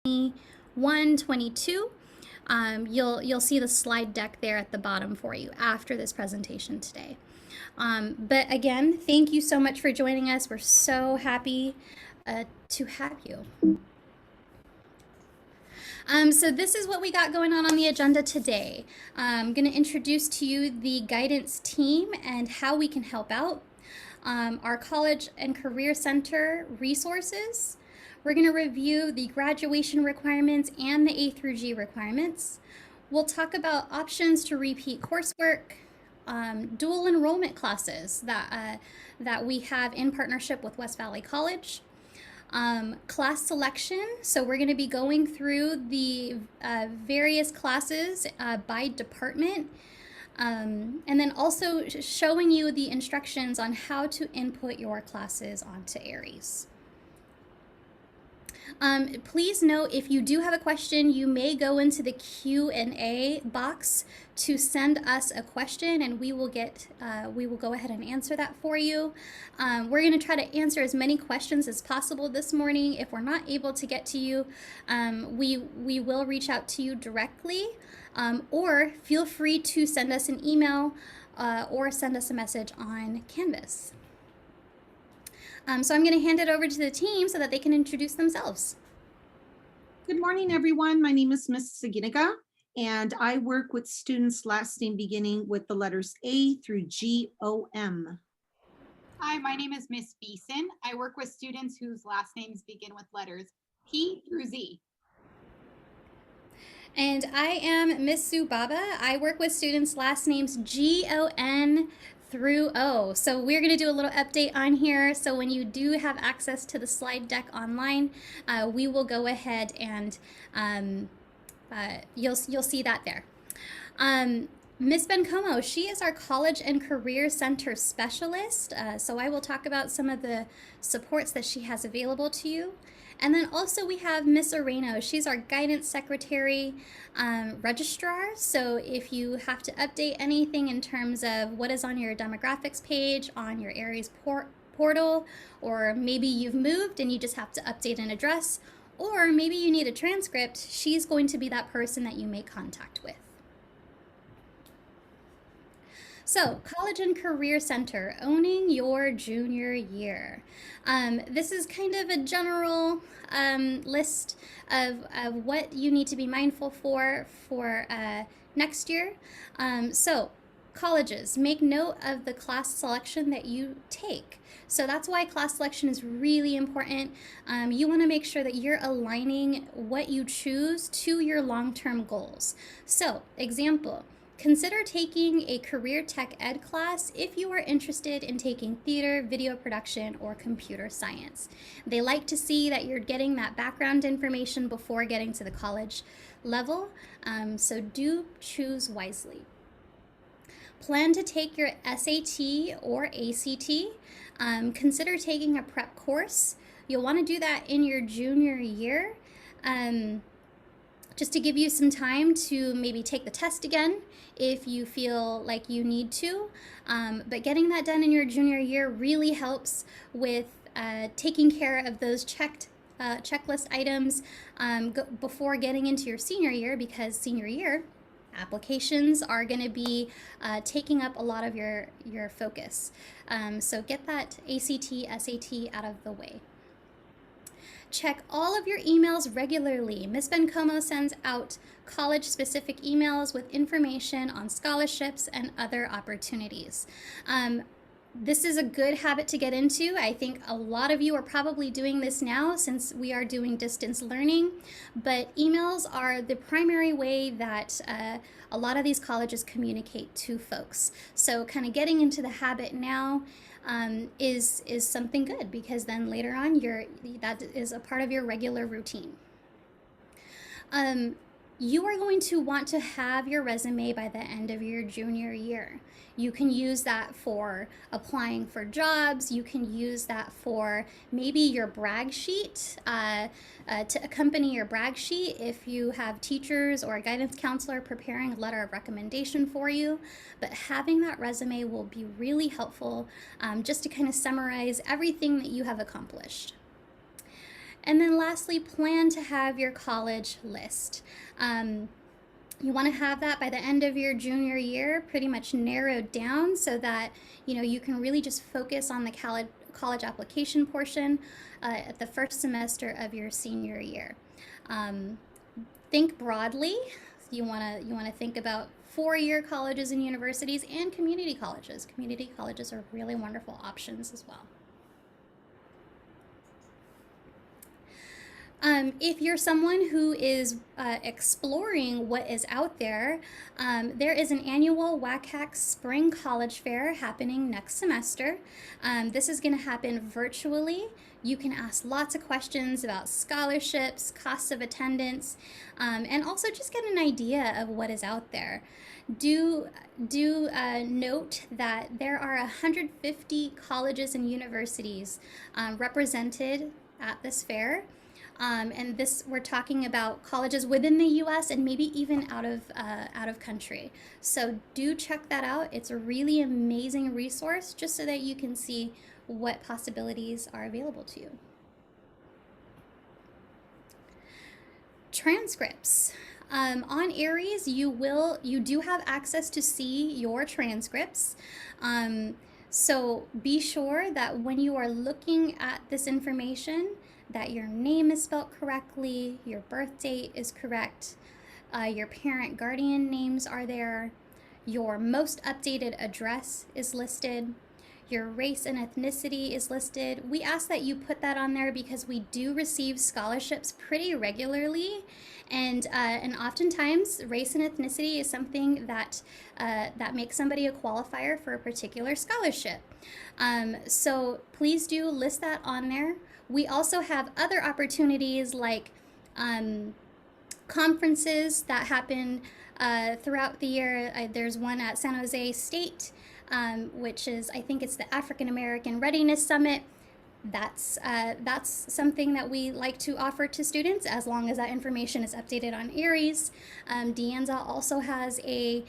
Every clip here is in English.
21, 22. You'll see the slide deck there at the bottom for you after this presentation today. But again, thank you so much for joining us. We're so happy to have you. So this is what we got going on the agenda today. I'm going to introduce to you the guidance team and how we can help out. Our College and Career Center resources. We're going to review the graduation requirements and the A through G requirements. We'll talk about options to repeat coursework, dual enrollment classes that we have in partnership with West Valley College. Class selection, so we're going to be going through the various classes by department, and then also showing you the instructions on how to input your classes onto Aries. Please note, if you do have a question, you may go into the Q&A box to send us a question, and we will go ahead and answer that for you. We're going to try to answer as many questions as possible this morning. If we're not able to get to you, we will reach out to you directly, or feel free to send us an email or send us a message on Canvas. So I'm going to hand it over to the team so that they can introduce themselves. Good morning, everyone. My name is Ms. Saginaga, and I work with students last name beginning with the letters A through G-O-M. Hi, my name is Miss Beeson. I work with students whose last names begin with letters P through Z. And I am Miss Subaba. I work with students last names G-O-N through O. So we're going to do a little update on here. So when you do have access to the slide deck online, we will go ahead and you'll see that there. Ms. Bencomo, she is our College and Career Center Specialist. So I will talk about some of the supports that she has available to you. And then also we have Miss Areno. She's our Guidance Secretary Registrar. So if you have to update anything in terms of what is on your demographics page, on your Aries portal, or maybe you've moved and you just have to update an address, or maybe you need a transcript, she's going to be that person that you make contact with. So, College and Career Center, owning your junior year. This is kind of a general list of what you need to be mindful for next year. So, colleges, make note of the class selection that you take. So that's why class selection is really important. You want to make sure that you're aligning what you choose to your long-term goals. So, example, consider taking a career tech ed class if you are interested in taking theater, video production, or computer science. They like to see that you're getting that background information before getting to the college level, so do choose wisely. Plan to take your SAT or ACT. Consider taking a prep course. You'll want to do that in your junior year. Just to give you some time to maybe take the test again if you feel like you need to. But getting that done in your junior year really helps with taking care of those checklist items before getting into your senior year, because senior year applications are going to be taking up a lot of your focus. So get that ACT, SAT out of the way. Check all of your emails regularly. Ms. Bencomo sends out college-specific emails with information on scholarships and other opportunities. This is a good habit to get into. I think a lot of you are probably doing this now since we are doing distance learning, but emails are the primary way that a lot of these colleges communicate to folks. So kind of getting into the habit now is something good, because then later on that is a part of your regular routine. You are going to want to have your resume by the end of your junior year. You can use that for applying for jobs. You can use that for maybe your brag sheet, to accompany your brag sheet if you have teachers or a guidance counselor preparing a letter of recommendation for you. But having that resume will be really helpful, just to kind of summarize everything that you have accomplished. And then lastly, plan to have your college list. You want to have that by the end of your junior year pretty much narrowed down so that you can really just focus on the college application portion at the first semester of your senior year. Think broadly. You want to think about four-year colleges and universities and community colleges. Community colleges are really wonderful options as well. If you're someone who is exploring what is out there, there is an annual WCAC Spring College Fair happening next semester. This is going to happen virtually. You can ask lots of questions about scholarships, costs of attendance, and also just get an idea of what is out there. Do note that there are 150 colleges and universities represented at this fair. And we're talking about colleges within the U.S. and maybe even out of country. So do check that out. It's a really amazing resource just so that you can see what possibilities are available to you. Transcripts. On Aries, you do have access to see your transcripts. So be sure that when you are looking at this information, that your name is spelled correctly, your birth date is correct, your parent guardian names are there, your most updated address is listed, your race and ethnicity is listed. We ask that you put that on there because we do receive scholarships pretty regularly, and oftentimes race and ethnicity is something that makes somebody a qualifier for a particular scholarship. So please do list that on there. We also have other opportunities like conferences that happen throughout the year. There's one at San Jose State, which is, I think it's the African American Readiness Summit. That's something that we like to offer to students as long as that information is updated on Aries. De Anza also has a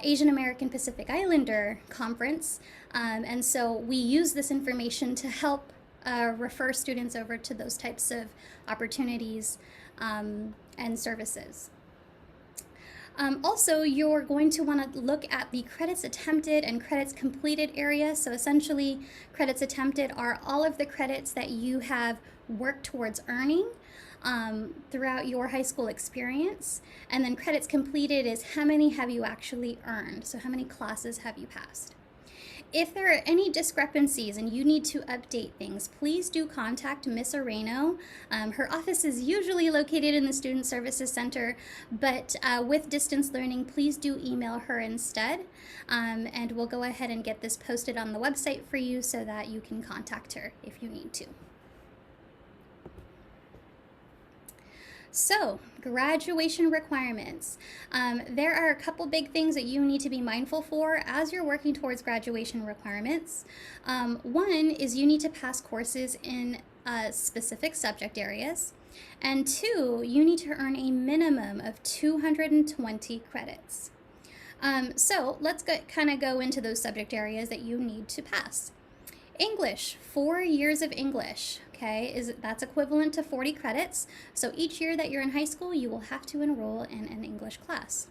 Asian American Pacific Islander conference, and so we use this information to help refer students over to those types of opportunities and services. Also, you're going to want to look at the credits attempted and credits completed area. So essentially, credits attempted are all of the credits that you have worked towards earning throughout your high school experience. And then credits completed is how many have you actually earned? So how many classes have you passed? If there are any discrepancies and you need to update things, please do contact Miss Areno. Her office is usually located in the Student Services Center, but with distance learning, please do email her instead. And we'll go ahead and get this posted on the website for you so that you can contact her if you need to. So, graduation requirements. There are a couple big things that you need to be mindful for as you're working towards graduation requirements. One is you need to pass courses in specific subject areas. And two, you need to earn a minimum of 220 credits. So let's kind of go into those subject areas that you need to pass. English, 4 years of English. Okay, that's equivalent to 40 credits. So each year that you're in high school, you will have to enroll in an English class.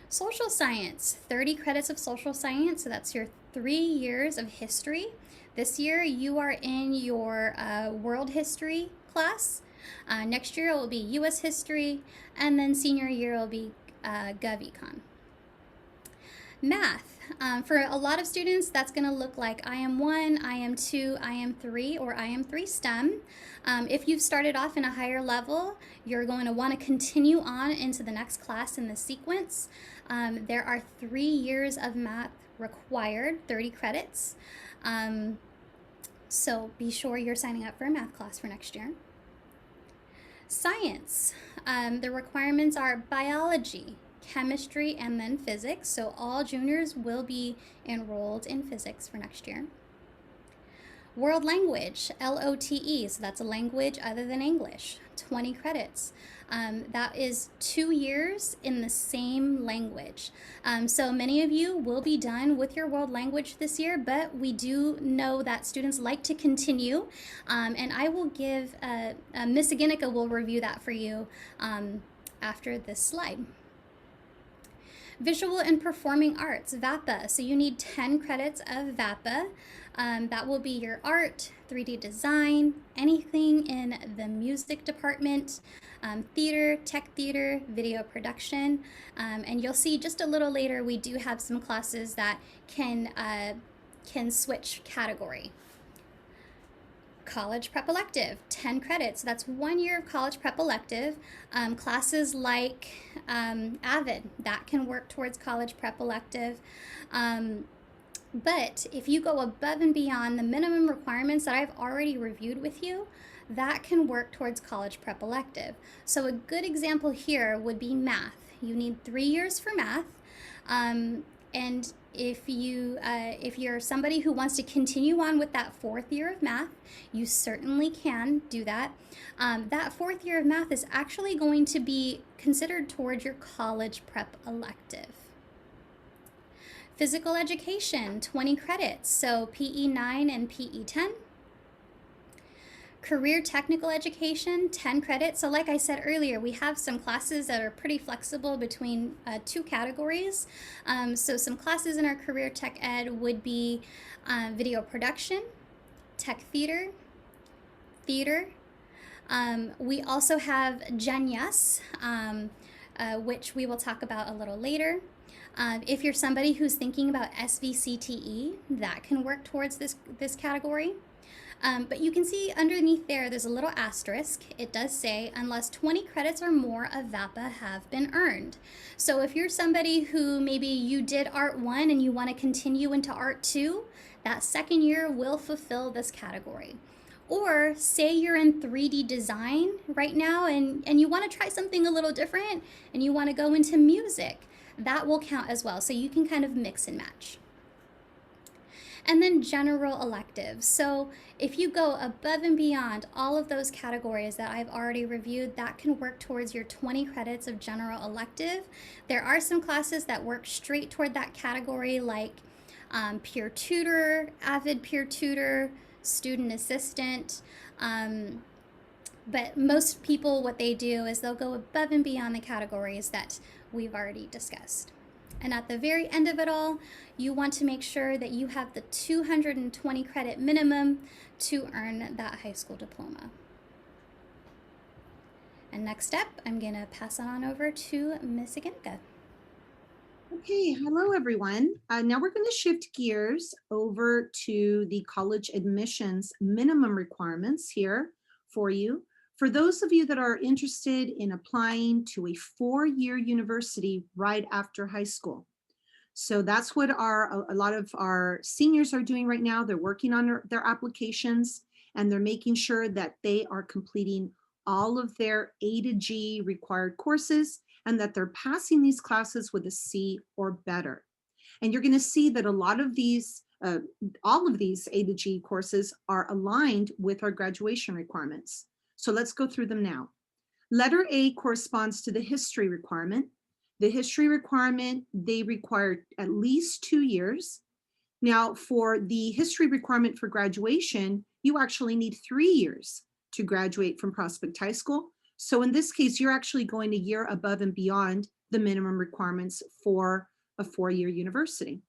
Social science, 30 credits of social science. So that's your 3 years of history. This year you are in your world history class. Next year it will be U.S. history, and then senior year will be GovEcon. Math. For a lot of students, that's going to look like IM1, IM2, IM3, or IM3 STEM. If you've started off in a higher level, you're going to want to continue on into the next class in the sequence. There are 3 years of math required, 30 credits. So be sure you're signing up for a math class for next year. Science. The requirements are biology, chemistry, and then physics. So all juniors will be enrolled in physics for next year. World language, LOTE, so that's a language other than English, 20 credits. That is 2 years in the same language. So many of you will be done with your world language this year, but we do know that students like to continue. And I will give, Miss Aginica will review that for you after this slide. Visual and Performing Arts, VAPA. So you need 10 credits of VAPA. That will be your art, 3D design, anything in the music department, theater, tech theater, video production. And you'll see just a little later, we do have some classes that can switch category. College prep elective, 10 credits. So that's 1 year of college prep elective. Classes like AVID, that can work towards college prep elective. But if you go above and beyond the minimum requirements that I've already reviewed with you, that can work towards college prep elective. So a good example here would be math. You need 3 years for math. And if you're somebody who wants to continue on with that 4th year of math, you certainly can do that. That 4th year of math is actually going to be considered towards your college prep elective. Physical education, 20 credits, so PE 9 and PE 10. Career technical education, 10 credits. So like I said earlier, we have some classes that are pretty flexible between 2 categories. So some classes in our career tech ed would be video production, tech theater, theater. We also have Gen Yes, which we will talk about a little later. If you're somebody who's thinking about SVCTE, that can work towards this category. But you can see underneath there's a little asterisk. It does say, unless 20 credits or more of VAPA have been earned. So if you're somebody who maybe you did Art 1 and you want to continue into Art 2, that 2nd year will fulfill this category. Or say you're in 3D design right now and you want to try something a little different and you want to go into music, that will count as well. So you can kind of mix and match. And then general electives. So if you go above and beyond all of those categories that I've already reviewed, that can work towards your 20 credits of general elective. There are some classes that work straight toward that category, like peer tutor, AVID peer tutor, student assistant. But most people, what they do is they'll go above and beyond the categories that we've already discussed. And at the very end of it all, you want to make sure that you have the 220 credit minimum to earn that high school diploma. And next up, I'm going to pass on over to Miss Aginica. Okay, hello everyone. Now we're going to shift gears over to the college admissions minimum requirements here for you. For those of you that are interested in applying to a 4-year university right after high school. So that's what a lot of our seniors are doing right now. They're working on their applications and they're making sure that they are completing all of their A to G required courses and that they're passing these classes with a C or better. And you're going to see that a lot of these, all of these A to G courses are aligned with our graduation requirements. So let's go through them now. Letter A corresponds to the history requirement. The history requirement, they require at least 2 years. Now for the history requirement for graduation, you actually need 3 years to graduate from Prospect High School. So in this case, you're actually going a year above and beyond the minimum requirements for a 4-year university.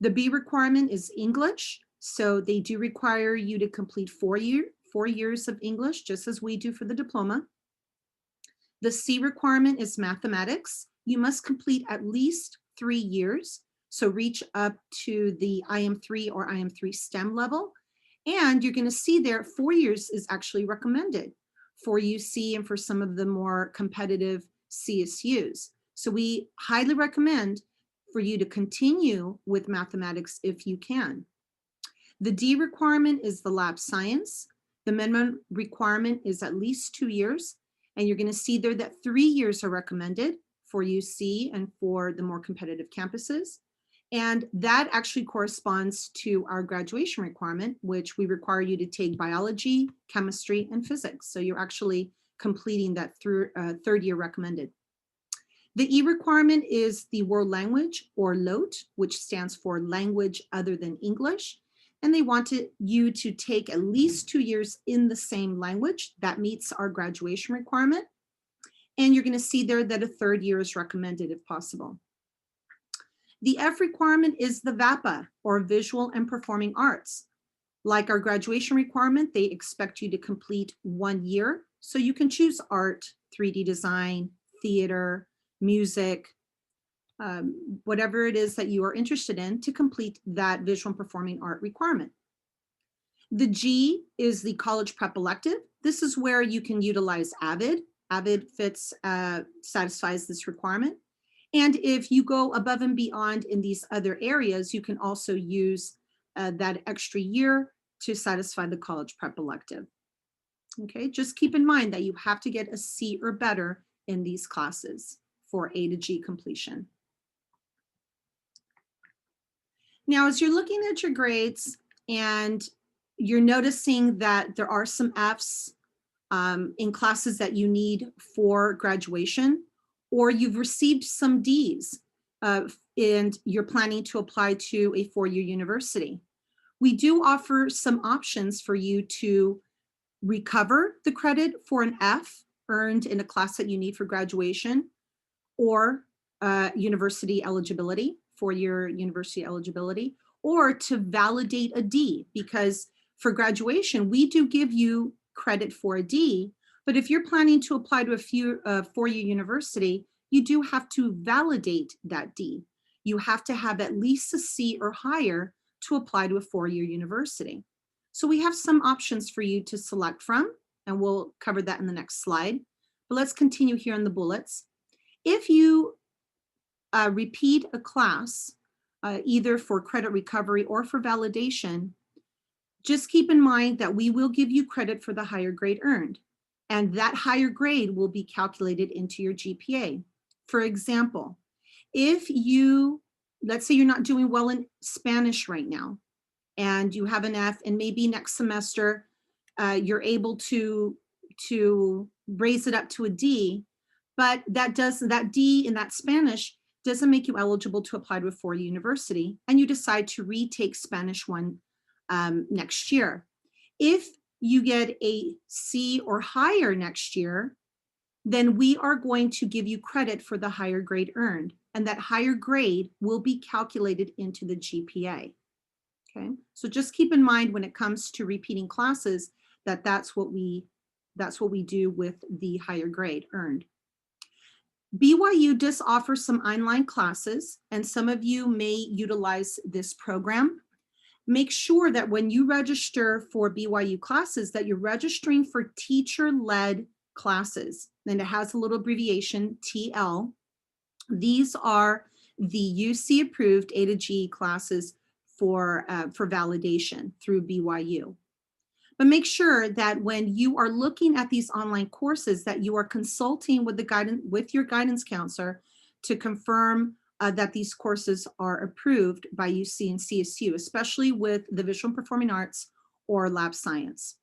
The B requirement is English. So they do require you to complete 4 years of English, just as we do for the diploma. The C requirement is mathematics. You must complete at least 3 years. So reach up to the IM3 or IM3 STEM level. And you're going to see there 4 years is actually recommended for UC and for some of the more competitive CSUs. So we highly recommend for you to continue with mathematics if you can. The D requirement is the lab science. The minimum requirement is at least 2 years. And you're going to see there that 3 years are recommended for UC and for the more competitive campuses. And that actually corresponds to our graduation requirement, which we require you to take biology, chemistry, and physics. So you're actually completing that through third year recommended. The E requirement is the world language, or LOT, which stands for language other than English. And they wanted you to take at least 2 years in the same language. That meets our graduation requirement. And you're going to see there that a third year is recommended if possible. The F requirement is the VAPA, or Visual and Performing Arts. Like our graduation requirement, they expect you to complete 1 year. So you can choose art, 3D design, theater, music, whatever it is that you are interested in to complete that visual and performing art requirement. The G is the college prep elective. This is where you can utilize AVID. AVID satisfies this requirement. And if you go above and beyond in these other areas, you can also use that extra year to satisfy the college prep elective. Okay, just keep in mind that you have to get a C or better in these classes for A to G completion. Now, as you're looking at your grades and you're noticing that there are some Fs in classes that you need for graduation, or you've received some Ds and you're planning to apply to a four-year university, we do offer some options for you to recover the credit for an F earned in a class that you need for graduation, or university eligibility, four-year university eligibility, or to validate a D, because for graduation, we do give you credit for a D, but if you're planning to apply to a four-year university, you do have to validate that D. You have to have at least a C or higher to apply to a four-year university. So we have some options for you to select from, and we'll cover that in the next slide. But let's continue here in the bullets. If you repeat a class, either for credit recovery or for validation, just keep in mind that we will give you credit for the higher grade earned, and that higher grade will be calculated into your GPA. For example, if you, let's say you're not doing well in Spanish right now, and you have an F, and maybe next semester you're able to raise it up to a D, but that D in that Spanish doesn't make you eligible to apply to a four-year university, and you decide to retake Spanish 1 next year. If you get a C or higher next year, then we are going to give you credit for the higher grade earned, and that higher grade will be calculated into the GPA. Okay, so just keep in mind when it comes to repeating classes that that's what we do with the higher grade earned. BYU does offer some online classes, and some of you may utilize this program. Make sure that when you register for BYU classes that you're registering for teacher-led classes, and it has a little abbreviation, TL. These are the UC approved A to G classes for validation through BYU. But make sure that when you are looking at these online courses that you are consulting with your guidance counselor to confirm that these courses are approved by UC and CSU, especially with the visual and performing arts or lab science.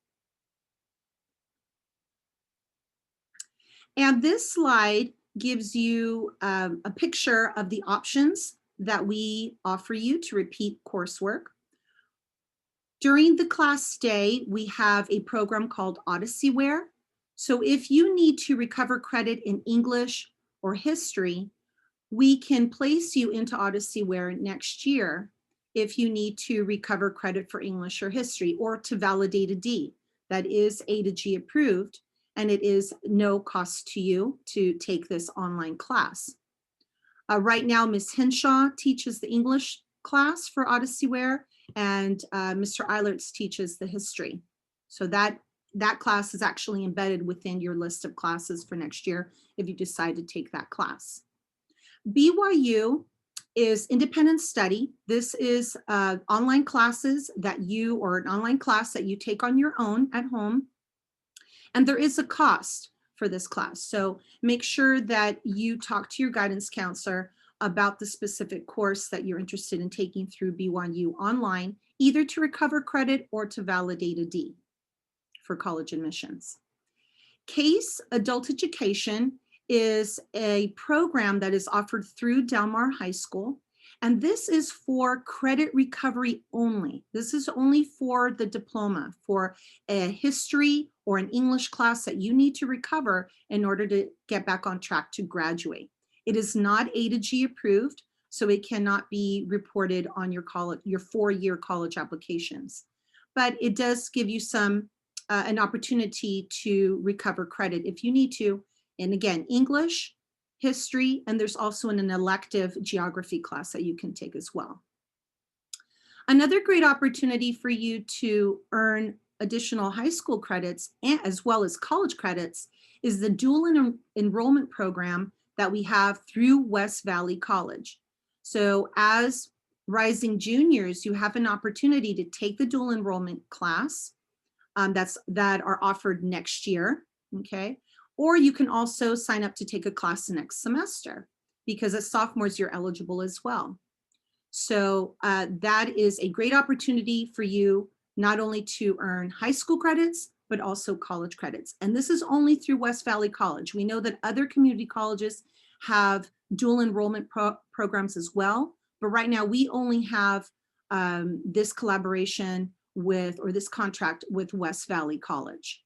And this slide gives you a picture of the options that we offer you to repeat coursework. During the class day, we have a program called Odysseyware. So if you need to recover credit in English or history, we can place you into Odysseyware next year if you need to recover credit for English or history, or to validate a D. That is A to G approved, and it is no cost to you to take this online class. Right now, Ms. Henshaw teaches the English class for Odysseyware, and Mr. Eilertz teaches the history. So that class is actually embedded within your list of classes for next year if you decide to take that class. BYU is independent study. This is online classes that or an online class that you take on your own at home. And there is a cost for this class. So make sure that you talk to your guidance counselor about the specific course that you're interested in taking through BYU online, either to recover credit or to validate a D for college admissions. CASE Adult Education is a program that is offered through Del Mar High School, and this is for credit recovery only. This is only for the diploma, for a history or an English class that you need to recover in order to get back on track to graduate. It is not A to G approved, so it cannot be reported on your college, your 4-year college applications. But it does give you some an opportunity to recover credit if you need to. And again, English, history, and there's also an elective geography class that you can take as well. Another great opportunity for you to earn additional high school credits and as well as college credits is the dual enrollment program that we have through West Valley College. So as rising juniors, you have an opportunity to take the dual enrollment class that are offered next year, okay? Or you can also sign up to take a class next semester because as sophomores, you're eligible as well. So that is a great opportunity for you not only to earn high school credits, but also college credits. And this is only through West Valley College. We know that other community colleges have dual enrollment programs as well, but right now we only have this collaboration with, or this contract with West Valley College.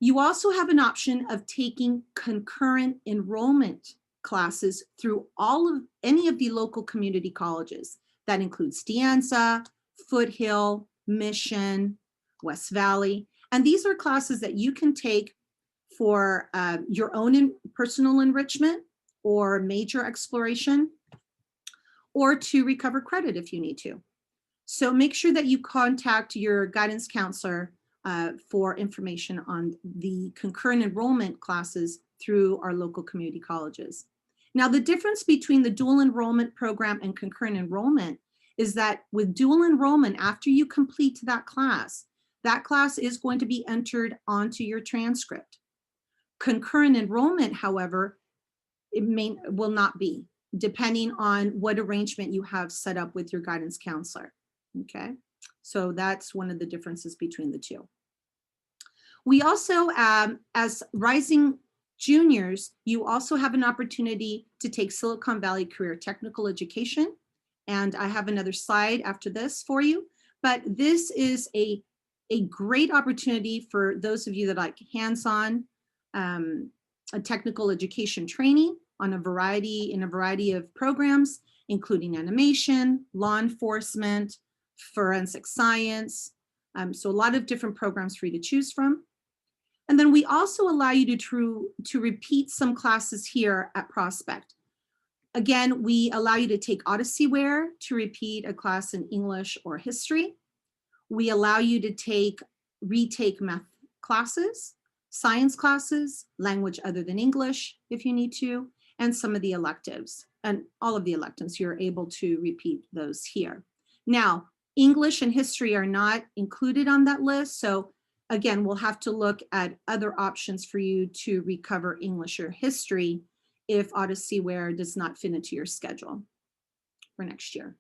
You also have an option of taking concurrent enrollment classes through any of the local community colleges. That includes De Anza, Foothill, Mission, West Valley. And these are classes that you can take for your own personal enrichment or major exploration, or to recover credit if you need to. So make sure that you contact your guidance counselor for information on the concurrent enrollment classes through our local community colleges. Now, the difference between the dual enrollment program and concurrent enrollment is that with dual enrollment, after you complete that class is going to be entered onto your transcript. Concurrent enrollment, however, will not be, depending on what arrangement you have set up with your guidance counselor. Okay, so that's one of the differences between the two. We also, as rising juniors, you also have an opportunity to take Silicon Valley Career Technical Education. And I have another slide after this for you, but this is a great opportunity for those of you that like hands-on a technical education training in a variety of programs, including animation, law enforcement, forensic science. So a lot of different programs for you to choose from. And then we also allow you to repeat some classes here at Prospect. Again, we allow you to take Odyssey-ware to repeat a class in English or history. We allow you to retake math classes, science classes, language other than English if you need to, and some of the electives. And all of the electives, you're able to repeat those here. Now, English and history are not included on that list. So again, we'll have to look at other options for you to recover English or history if Odyssey-ware does not fit into your schedule for next year.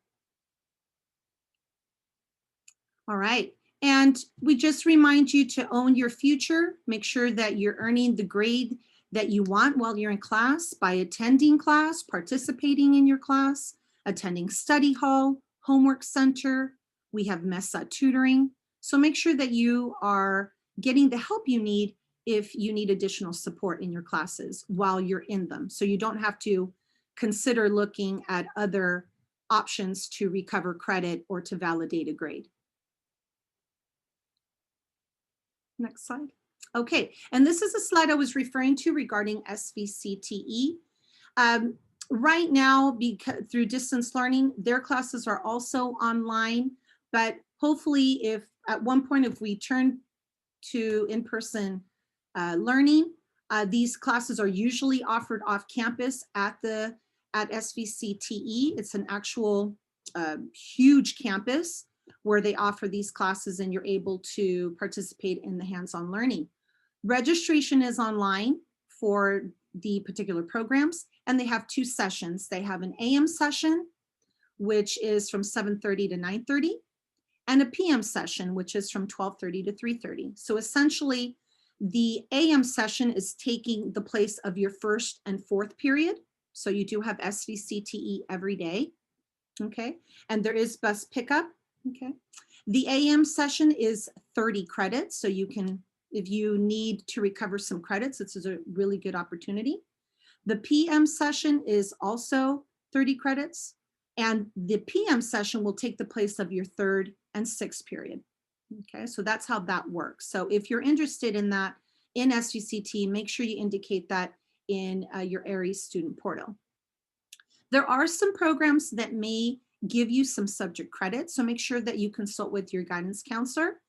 All right, and we just remind you to own your future. Make sure that you're earning the grade that you want while you're in class by attending class, participating in your class, attending study hall, homework center. We have MESA tutoring. So make sure that you are getting the help you need if you need additional support in your classes while you're in them. So you don't have to consider looking at other options to recover credit or to validate a grade. Next slide. Okay, and this is a slide I was referring to regarding SVCTE. Right now, because through distance learning, their classes are also online, but hopefully if at one point if we turn to in-person learning, these classes are usually offered off campus at SVCTE. It's an actual huge campus where they offer these classes and you're able to participate in the hands-on learning. Registration is online for the particular programs, and they have 2 sessions. They have an AM session, which is from 7:30 to 9:30, and a PM session, which is from 12:30 to 3:30. So essentially, the AM session is taking the place of your first and fourth period. So you do have SVCTE every day, okay? And there is bus pickup, okay? The AM session is 30 credits, so you can, if you need to recover some credits, this is a really good opportunity. The PM session is also 30 credits, and the PM session will take the place of your third and sixth period. Okay, so that's how that works. So if you're interested in that in SVCT, make sure you indicate that in your ARIES student portal. There are some programs that may give you some subject credit, so make sure that you consult with your guidance counselor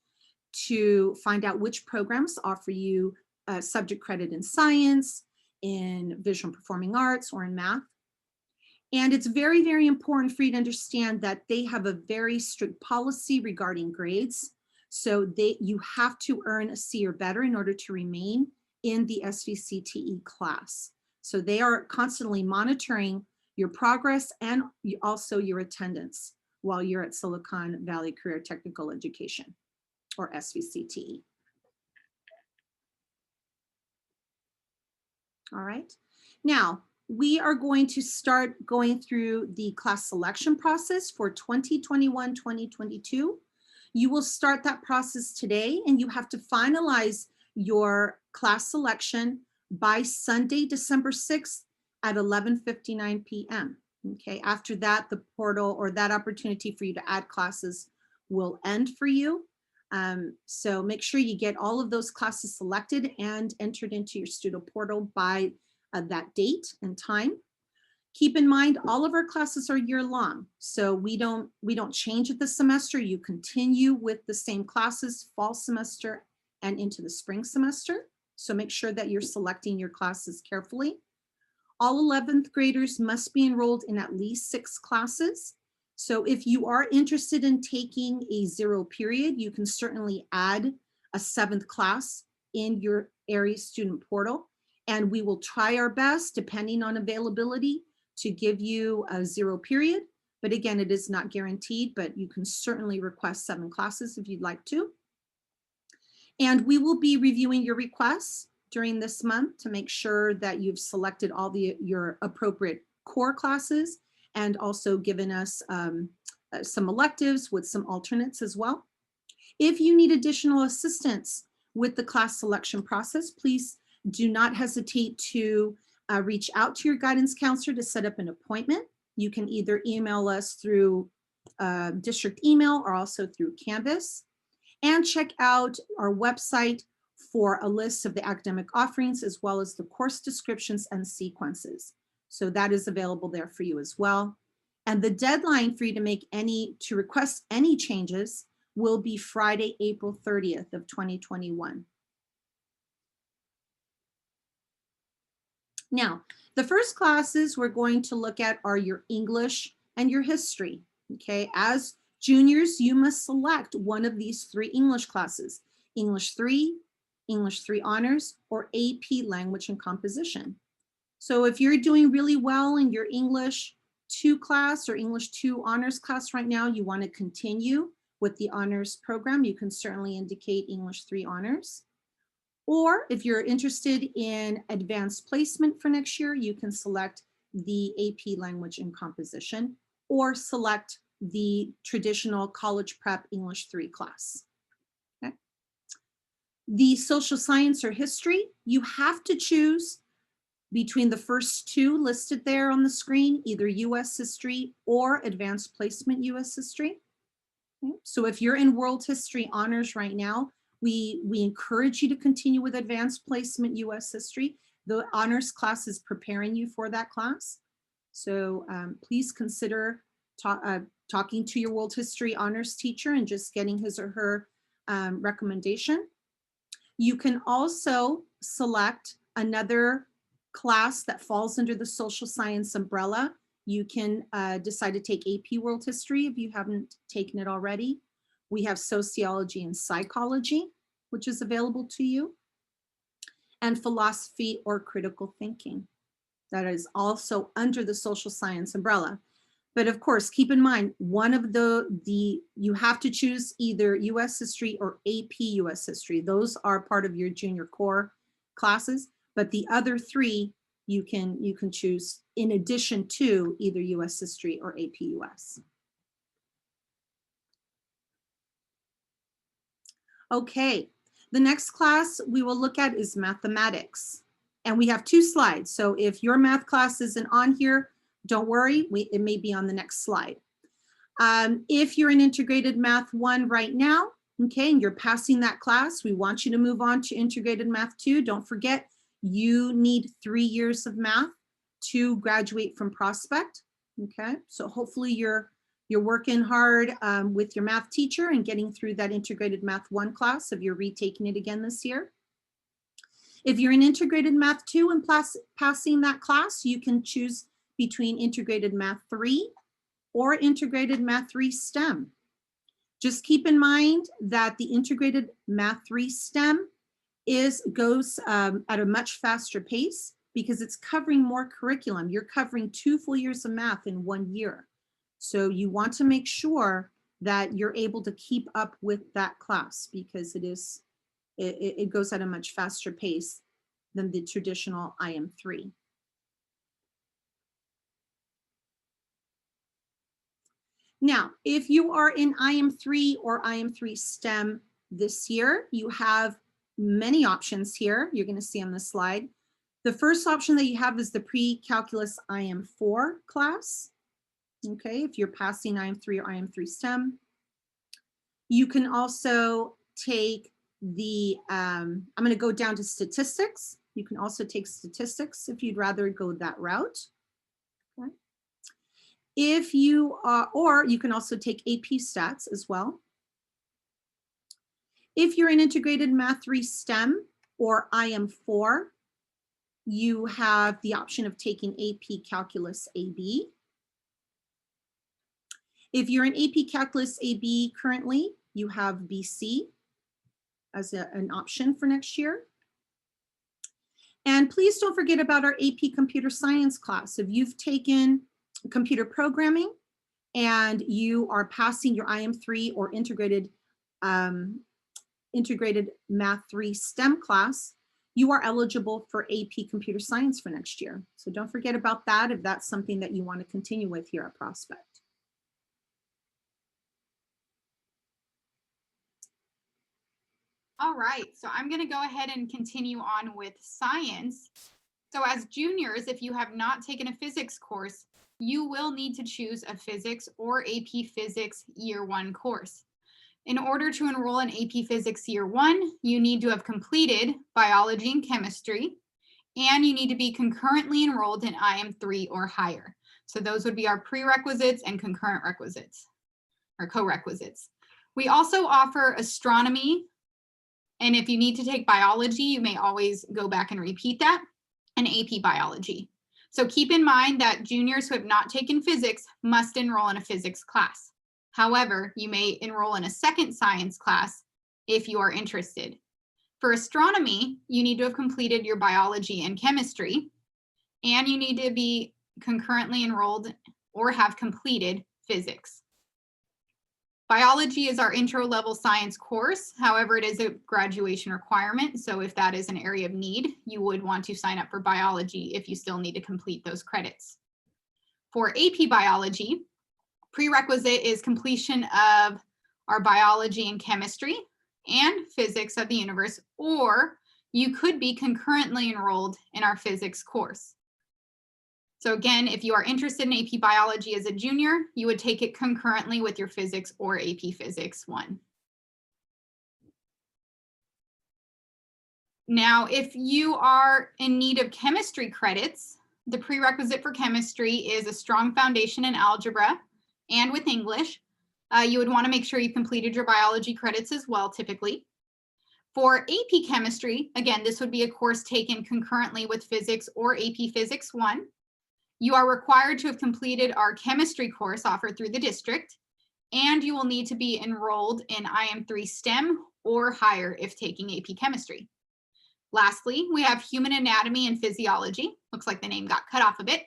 to find out which programs offer you subject credit in science, in visual and performing arts, or in math. And it's very, very important for you to understand that they have a very strict policy regarding grades. So you have to earn a C or better in order to remain in the SVCTE class. So they are constantly monitoring your progress and also your attendance while you're at Silicon Valley Career Technical Education, or SVCTE. All right. Now, we are going to start going through the class selection process for 2021-2022. You will start that process today, and you have to finalize your class selection by Sunday, December 6th at 11:59 p.m. Okay, after that, the portal or that opportunity for you to add classes will end for you. So make sure you get all of those classes selected and entered into your student portal by that date and time. Keep in mind, all of our classes are year long, so we don't change it this semester. You continue with the same classes fall semester and into the spring semester. So make sure that you're selecting your classes carefully. All 11th graders must be enrolled in at least 6 classes. So if you are interested in taking a 0 period, you can certainly add a 7th class in your ARIES student portal. And we will try our best, depending on availability, to give you a 0 period. But again, it is not guaranteed, but you can certainly request 7 classes if you'd like to. And we will be reviewing your requests during this month to make sure that you've selected all your appropriate core classes, and also given us some electives with some alternates as well. If you need additional assistance with the class selection process, please do not hesitate to reach out to your guidance counselor to set up an appointment. You can either email us through district email or also through Canvas. And check out our website for a list of the academic offerings, as well as the course descriptions and sequences. So that is available there for you as well. And the deadline for you to request any changes will be Friday, April 30th of 2021. Now, the first classes we're going to look at are your English and your history. Okay, as juniors, you must select one of these 3 English classes: English 3, English 3 Honors, or AP Language and Composition. So if you're doing really well in your English 2 class or English 2 Honors class right now, you want to continue with the Honors program, you can certainly indicate English 3 Honors. Or if you're interested in advanced placement for next year, you can select the AP Language and Composition, or select the traditional college prep English 3 class. Okay. The social science or history, you have to choose between the first 2 listed there on the screen, either US history or advanced placement US history. Okay. So if you're in world history honors right now, we encourage you to continue with advanced placement US history. The honors class is preparing you for that class. So please consider talking to your world history honors teacher and just getting his or her recommendation. You can also select another class that falls under the social science umbrella. You can decide to take AP World History if you haven't taken it already. We have sociology and psychology, which is available to you. and philosophy or critical thinking. That is also under the social science umbrella. But of course, keep in mind, one of you have to choose either US History or AP US History. Those are part of your junior core classes, but the other three you can choose in addition to either US History or AP US. Okay, the next class we will look at is mathematics. And we have 2 slides. So if your math class isn't on here, don't worry, it may be on the next slide. If you're in Integrated Math 1 right now, okay, and you're passing that class, we want you to move on to Integrated Math 2. Don't forget, you need 3 years of math to graduate from Prospect, okay? So hopefully you're working hard with your math teacher and getting through that Integrated Math 1 class if you're retaking it again this year. If you're in Integrated Math 2 and passing that class, you can choose between Integrated Math 3 or Integrated Math 3 STEM. Just keep in mind that the Integrated Math 3 STEM goes at a much faster pace because it's covering more curriculum. You're covering 2 full years of math in 1 year. So you want to make sure that you're able to keep up with that class because it goes at a much faster pace than the traditional IM3. Now, if you are in IM3 or IM3 STEM this year, you have many options here. You're going to see on the slide. The first option that you have is the pre-calculus IM4 class. Okay, if you're passing IM3 or IM3 STEM. You can also take I'm going to go down to statistics. You can also take statistics if you'd rather go that route. Okay. If you are, or you can also take AP Stats as well. If you're in Integrated Math 3 STEM or IM4, you have the option of taking AP Calculus AB. If you're in AP Calculus AB currently, you have BC as an option for next year. And please don't forget about our AP Computer Science class. If you've taken computer programming and you are passing your IM3 or Integrated Math 3 STEM class, you are eligible for AP Computer Science for next year. So don't forget about that if that's something that you want to continue with here at Prospect. All right, so I'm going to go ahead and continue on with science. So as juniors, if you have not taken a physics course, you will need to choose a physics or AP Physics Year 1 course. In order to enroll in AP Physics Year 1, you need to have completed biology and chemistry, and you need to be concurrently enrolled in IM3 or higher. So those would be our prerequisites and concurrent requisites, or co-requisites. We also offer astronomy. And if you need to take biology, you may always go back and repeat that, and AP biology. So keep in mind that juniors who have not taken physics must enroll in a physics class. However, you may enroll in a second science class if you are interested. For astronomy, you need to have completed your biology and chemistry, and you need to be concurrently enrolled or have completed physics. Biology is our intro level science course. However, it is a graduation requirement. So if that is an area of need, you would want to sign up for biology if you still need to complete those credits. For AP biology, prerequisite is completion of our biology and chemistry and physics of the universe, or you could be concurrently enrolled in our physics course. So again, if you are interested in AP biology as a junior, you would take it concurrently with your physics or AP Physics 1. Now, if you are in need of chemistry credits, the prerequisite for chemistry is a strong foundation in algebra and with English. You would want to make sure you completed your biology credits as well, typically. For AP chemistry, again, this would be a course taken concurrently with physics or AP Physics 1. You are required to have completed our chemistry course offered through the district, and you will need to be enrolled in IM3 STEM or higher if taking AP chemistry. Lastly, we have human anatomy and physiology. Looks like the name got cut off a bit.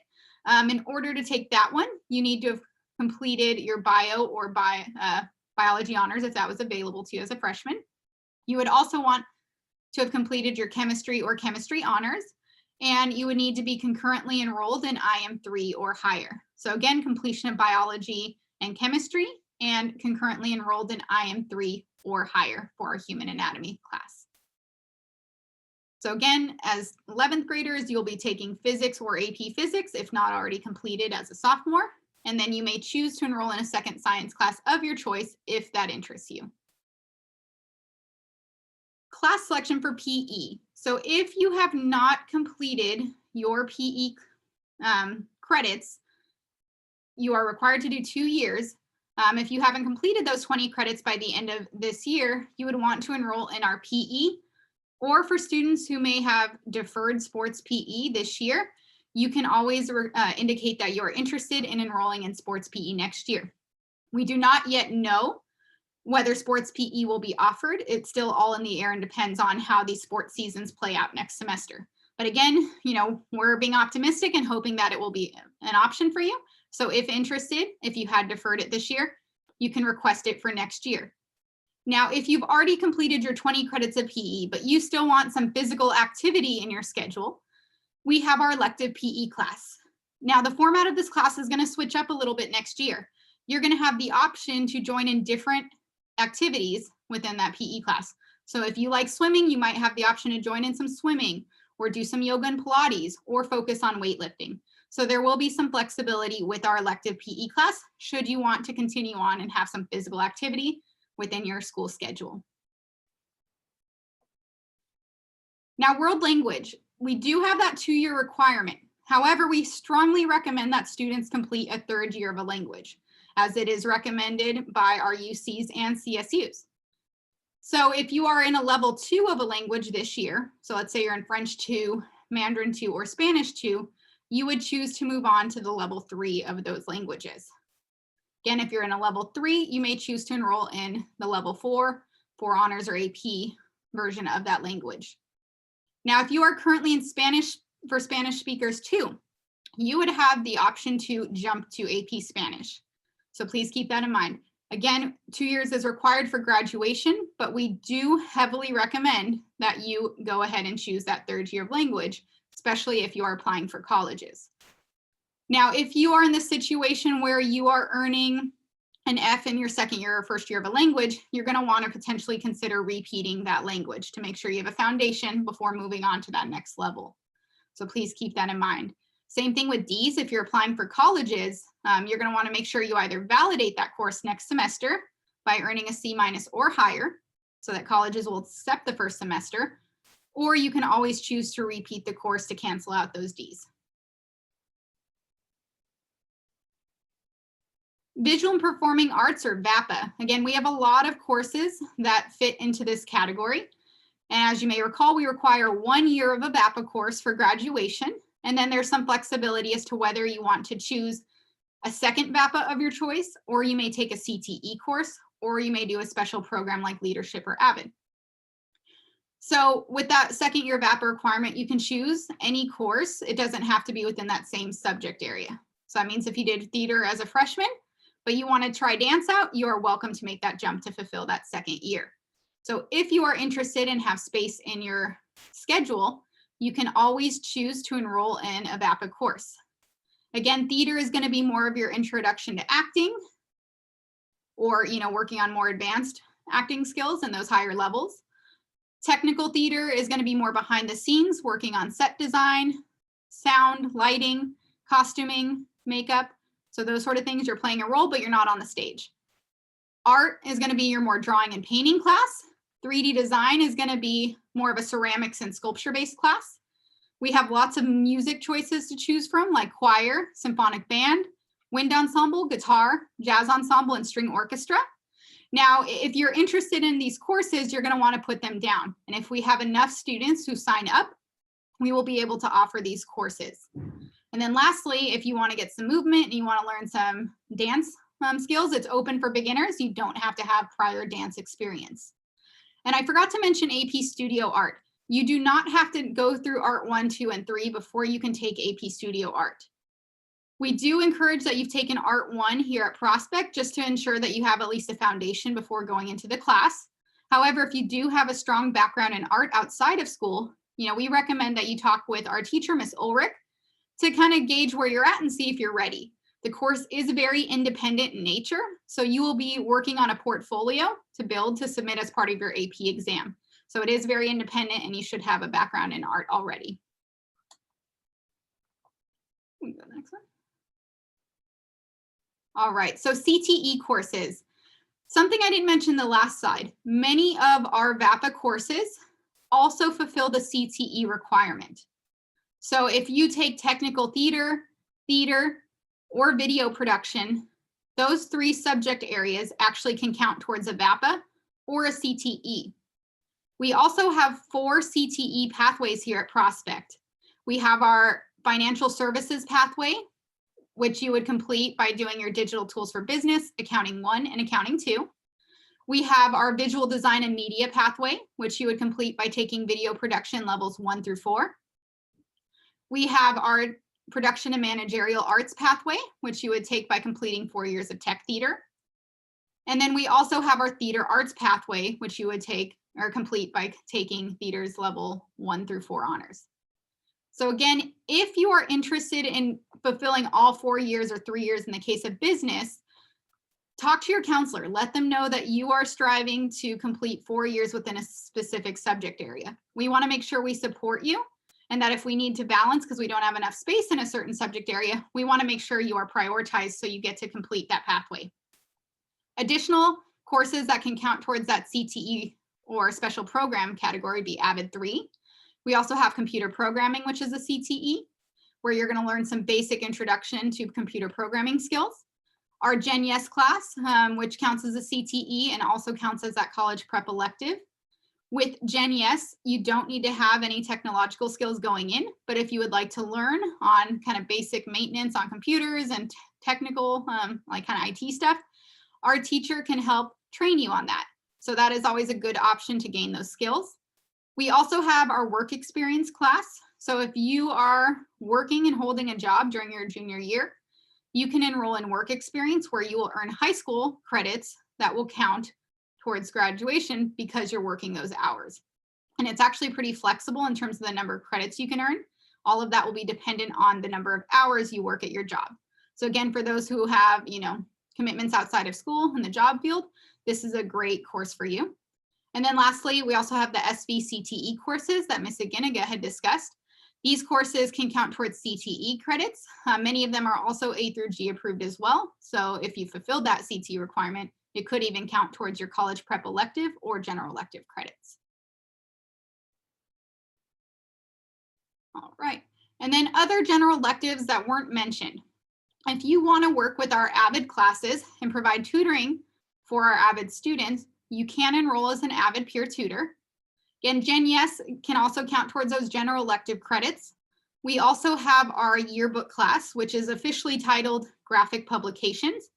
In order to take that one, you need to have completed your bio or biology honors if that was available to you as a freshman. You would also want to have completed your chemistry or chemistry honors, and you would need to be concurrently enrolled in IM3 or higher. So again, completion of biology and chemistry and concurrently enrolled in IM3 or higher for our human anatomy class. So again, as 11th graders, you'll be taking physics or AP physics if not already completed as a sophomore, and then you may choose to enroll in a second science class of your choice if that interests you. Class selection for PE. So if you have not completed your PE credits, you are required to do 2 years. If you haven't completed those 20 credits by the end of this year, you would want to enroll in our PE. Or for students who may have deferred sports PE this year, you can always indicate that you're interested in enrolling in sports PE next year. We do not yet know whether sports PE will be offered. It's still all in the air and depends on how these sports seasons play out next semester. But again, we're being optimistic and hoping that it will be an option for you. So if interested, if you had deferred it this year, you can request it for next year. Now, if you've already completed your 20 credits of PE, but you still want some physical activity in your schedule, we have our elective PE class. Now, the format of this class is going to switch up a little bit next year. You're going to have the option to join in different activities within that PE class. So if you like swimming, you might have the option to join in some swimming or do some yoga and Pilates or focus on weightlifting. So there will be some flexibility with our elective PE class should you want to continue on and have some physical activity within your school schedule. Now, world language, we do have that 2-year requirement. However, we strongly recommend that students complete a 3rd year of a language, as it is recommended by our UCs and CSUs. So if you are in a level 2 of a language this year, so let's say you're in French 2, Mandarin 2, or Spanish 2, you would choose to move on to the level 3 of those languages. Again, if you're in a level 3, you may choose to enroll in the level 4 for honors or AP version of that language. Now, if you are currently in Spanish for Spanish speakers too, you would have the option to jump to AP Spanish. So please keep that in mind. Again, 2 years is required for graduation, but we do heavily recommend that you go ahead and choose that 3rd year of language, especially if you are applying for colleges. Now, if you are in the situation where you are earning an F in your 2nd year or 1st year of a language, you're going to want to potentially consider repeating that language to make sure you have a foundation before moving on to that next level. So please keep that in mind. Same thing with Ds. If you're applying for colleges, you're going to want to make sure you either validate that course next semester by earning a C- or higher, so that colleges will accept the 1st semester, or you can always choose to repeat the course to cancel out those Ds. Visual and Performing Arts, or VAPA. Again, we have a lot of courses that fit into this category. And as you may recall, we require 1 year of a VAPA course for graduation. And then there's some flexibility as to whether you want to choose a second VAPA of your choice, or you may take a CTE course, or you may do a special program like Leadership or AVID. So with that 2nd year VAPA requirement, you can choose any course. It doesn't have to be within that same subject area. So that means if you did theater as a freshman, but you want to try dance out, you are welcome to make that jump to fulfill that 2nd year. So if you are interested and have space in your schedule, you can always choose to enroll in a VAPA course. Again, theater is going to be more of your introduction to acting, or working on more advanced acting skills and those higher levels. Technical theater is going to be more behind the scenes, working on set design, sound, lighting, costuming, makeup. So those sort of things, you're playing a role, but you're not on the stage. Art is going to be your more drawing and painting class. 3D design is going to be more of a ceramics and sculpture-based class. We have lots of music choices to choose from, like choir, symphonic band, wind ensemble, guitar, jazz ensemble, and string orchestra. Now, if you're interested in these courses, you're going to want to put them down. And if we have enough students who sign up, we will be able to offer these courses. And then lastly, if you want to get some movement and you want to learn some dance skills, it's open for beginners. You don't have to have prior dance experience. And I forgot to mention AP Studio Art. You do not have to go through Art 1, 2, and 3 before you can take AP Studio Art. We do encourage that you've taken Art 1 here at Prospect just to ensure that you have at least a foundation before going into the class. However, if you do have a strong background in art outside of school, we recommend that you talk with our teacher, Miss Ulrich, to kind of gauge where you're at and see if you're ready. The course is very independent in nature, so you will be working on a portfolio to build to submit as part of your AP exam. So it is very independent and you should have a background in art already. We can go to the next one. All right, so CTE courses. Something I didn't mention the last slide, many of our VAPA courses also fulfill the CTE requirement. So if you take technical theater, or video production, those 3 subject areas actually can count towards a VAPA or a CTE. We also have 4 CTE pathways here at Prospect. We have our financial services pathway, which you would complete by doing your digital tools for business, accounting 1 and accounting 2. We have our visual design and media pathway, which you would complete by taking video production levels 1 through 4. We have our production and managerial arts pathway, which you would take by completing 4 years of tech theater. And then we also have our theater arts pathway, which you would take or complete by taking theater's level 1 through 4 honors. So again, if you are interested in fulfilling all 4 years or 3 years in the case of business, talk to your counselor. Let them know that you are striving to complete 4 years within a specific subject area. We want to make sure we support you, and that if we need to balance because we don't have enough space in a certain subject area, we want to make sure you are prioritized so you get to complete that pathway. Additional courses that can count towards that CTE or special program category be AVID 3. We also have computer programming, which is a CTE, where you're going to learn some basic introduction to computer programming skills. Our Gen Yes class, which counts as a CTE and also counts as that college prep elective. With Gen Yes, you don't need to have any technological skills going in, but if you would like to learn on kind of basic maintenance on computers and technical, like kind of IT stuff, our teacher can help train you on that. So that is always a good option to gain those skills. We also have our work experience class. So if you are working and holding a job during your junior year, you can enroll in work experience where you will earn high school credits that will count towards graduation because you're working those hours. And it's actually pretty flexible in terms of the number of credits you can earn. All of that will be dependent on the number of hours you work at your job. So again, for those who have, commitments outside of school in the job field, this is a great course for you. And then lastly, we also have the SVCTE courses that Ms. Aginaga had discussed. These courses can count towards CTE credits. Many of them are also A through G approved as well. So if you fulfilled that CTE requirement, it could even count towards your college prep elective or general elective credits. All right, and then other general electives that weren't mentioned. If you want to work with our AVID classes and provide tutoring for our AVID students, you can enroll as an AVID peer tutor. Again, Gen Yes can also count towards those general elective credits. We also have our yearbook class, which is officially titled Graphic Publications.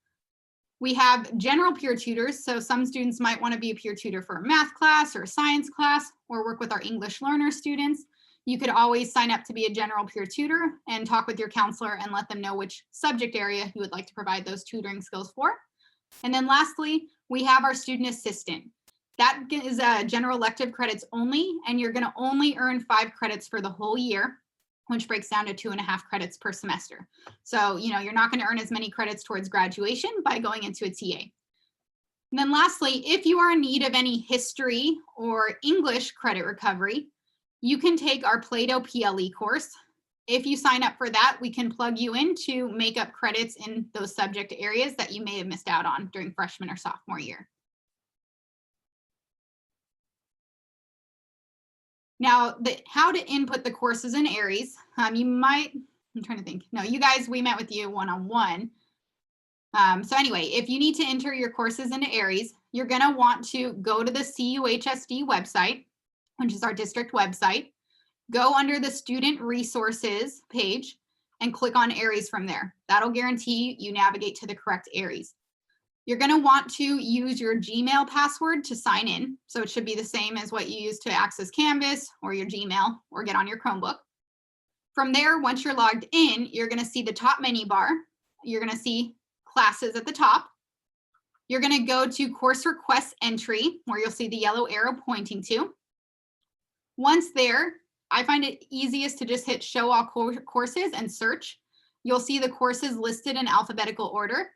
We have general peer tutors, so some students might want to be a peer tutor for a math class or a science class or work with our English learner students. You could always sign up to be a general peer tutor and talk with your counselor and let them know which subject area you would like to provide those tutoring skills for. And then lastly, we have our student assistant. That is general elective credits only, and you're going to only earn 5 credits for the whole year, which breaks down to 2.5 credits per semester. So, you're not going to earn as many credits towards graduation by going into a TA. And then lastly, if you are in need of any history or English credit recovery, you can take our Plato PLE course. If you sign up for that, we can plug you in to make up credits in those subject areas that you may have missed out on during freshman or sophomore year. Now, how to input the courses in Aries, I'm trying to think. No, you guys, we met with you one-on-one. So anyway, if you need to enter your courses into Aries, you're going to want to go to the CUHSD website, which is our district website, go under the student resources page and click on Aries from there. That'll guarantee you navigate to the correct Aries. You're going to want to use your Gmail password to sign in. So it should be the same as what you use to access Canvas or your Gmail or get on your Chromebook. From there, once you're logged in, you're going to see the top menu bar. You're going to see classes at the top. You're going to go to course request entry, where you'll see the yellow arrow pointing to. Once there, I find it easiest to just hit show all courses and search. You'll see the courses listed in alphabetical order.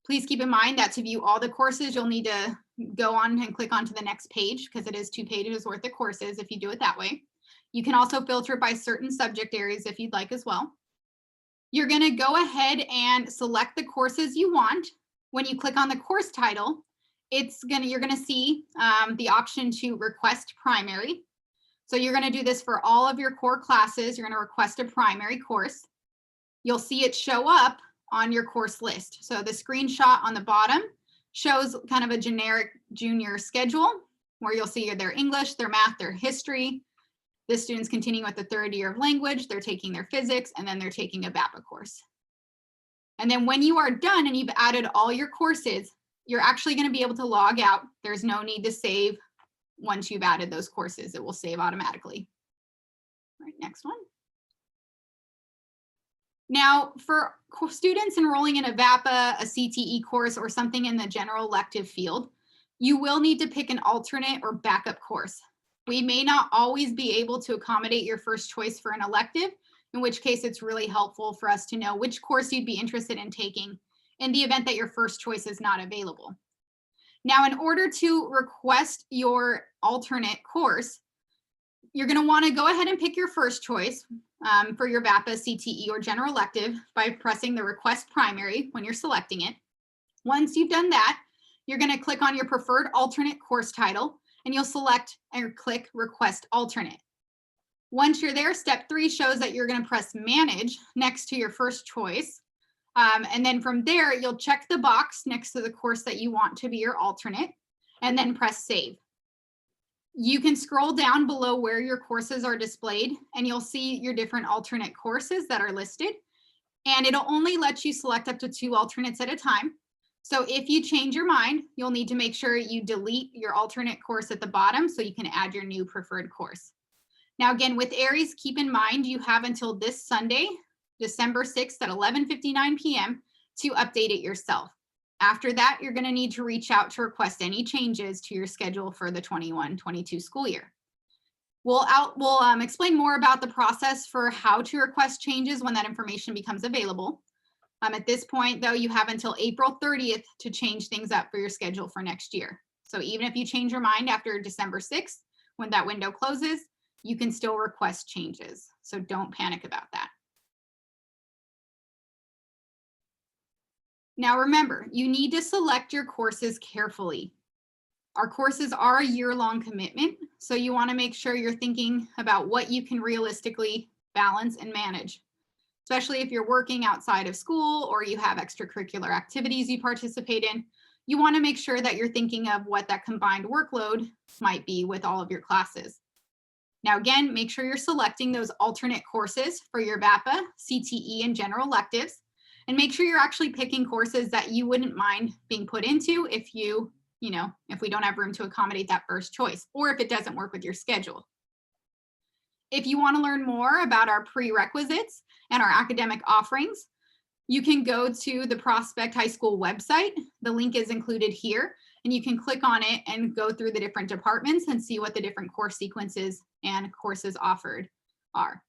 Please keep in mind that to view all the courses, you'll need to go on and click onto the next page because it is 2 pages worth of courses if you do it that way. You can also filter by certain subject areas if you'd like as well. You're going to go ahead and select the courses you want. When you click on the course title, you're going to see the option to request primary. So you're going to do this for all of your core classes. You're going to request a primary course. You'll see it show up on your course list. So the screenshot on the bottom shows kind of a generic junior schedule where you'll see their English, their math, their history. The students continuing with the 3rd year of language, they're taking their physics, and then they're taking a VAPA course. And then when you are done and you've added all your courses, you're actually going to be able to log out. There's no need to save once you've added those courses. It will save automatically. All right, next one. Now, for students enrolling in a VAPA, a CTE course, or something in the general elective field, you will need to pick an alternate or backup course. We may not always be able to accommodate your first choice for an elective, in which case it's really helpful for us to know which course you'd be interested in taking in the event that your first choice is not available. Now, in order to request your alternate course, you're going to want to go ahead and pick your first choice for your VAPA, CTE, or general elective by pressing the request primary when you're selecting it. Once you've done that, you're going to click on your preferred alternate course title and you'll select and click request alternate. Once you're there, step 3 shows that you're going to press manage next to your first choice. And then from there, you'll check the box next to the course that you want to be your alternate and then press save. You can scroll down below where your courses are displayed and you'll see your different alternate courses that are listed. And it'll only let you select up to 2 alternates at a time. So if you change your mind, you'll need to make sure you delete your alternate course at the bottom so you can add your new preferred course. Now, again, with Aries, keep in mind you have until this Sunday, December 6th at 11:59 p.m. to update it yourself. After that, you're going to need to reach out to request any changes to your schedule for the 21-22 school year. We'll explain more about the process for how to request changes when that information becomes available. At this point, though, you have until April 30th to change things up for your schedule for next year. So even if you change your mind after December 6th, when that window closes, you can still request changes. So don't panic about that. Now remember, you need to select your courses carefully. Our courses are a year-long commitment, so you want to make sure you're thinking about what you can realistically balance and manage. Especially if you're working outside of school or you have extracurricular activities you participate in, you want to make sure that you're thinking of what that combined workload might be with all of your classes. Now, again, make sure you're selecting those alternate courses for your VAPA, CTE, and general electives, and make sure you're actually picking courses that you wouldn't mind being put into if if we don't have room to accommodate that first choice, or if it doesn't work with your schedule. If you want to learn more about our prerequisites and our academic offerings, you can go to the Prospect High School website. The link is included here, and you can click on it and go through the different departments and see what the different course sequences and courses offered are.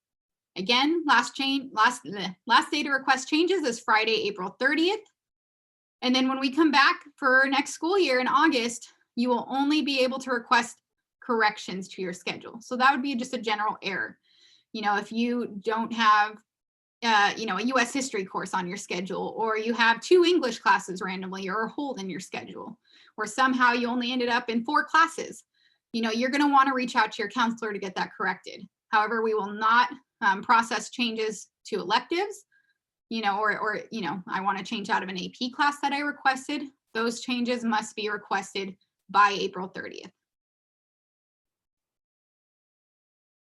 Again, last day to request changes is Friday, April 30th. And then when we come back for next school year in August, you will only be able to request corrections to your schedule. So that would be just a general error. If you don't have a US history course on your schedule, or you have 2 English classes randomly or a hold in your schedule, or somehow you only ended up in 4 classes, you're going to want to reach out to your counselor to get that corrected. However, we will not process changes to electives, or I want to change out of an AP class that I requested. Those changes must be requested by April 30th.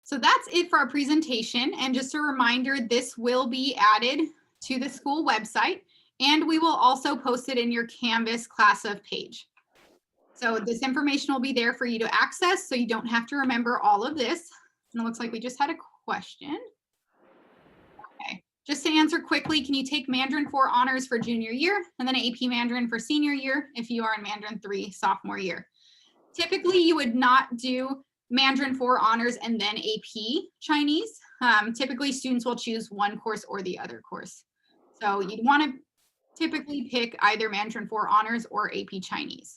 So that's it for our presentation. And just a reminder, this will be added to the school website And we will also post it in your Canvas class of page. So this information will be there for you to access, so you don't have to remember all of this. And it looks like we just had a question. Okay, just to answer quickly, can you take Mandarin 4 honors for junior year and then AP Mandarin for senior year if you are in Mandarin 3 sophomore year? Typically, you would not do Mandarin 4 honors and then AP Chinese. Typically, students will choose one course or the other course. So you'd want to typically pick either Mandarin 4 honors or AP Chinese.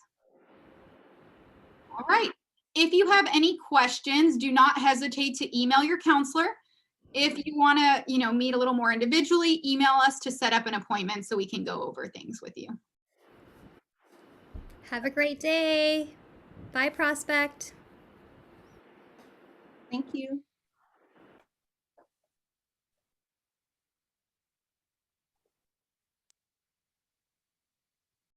All right. If you have any questions, do not hesitate to email your counselor. If you want to, meet a little more individually, email us to set up an appointment so we can go over things with you. Have a great day. Bye, Prospect. Thank you.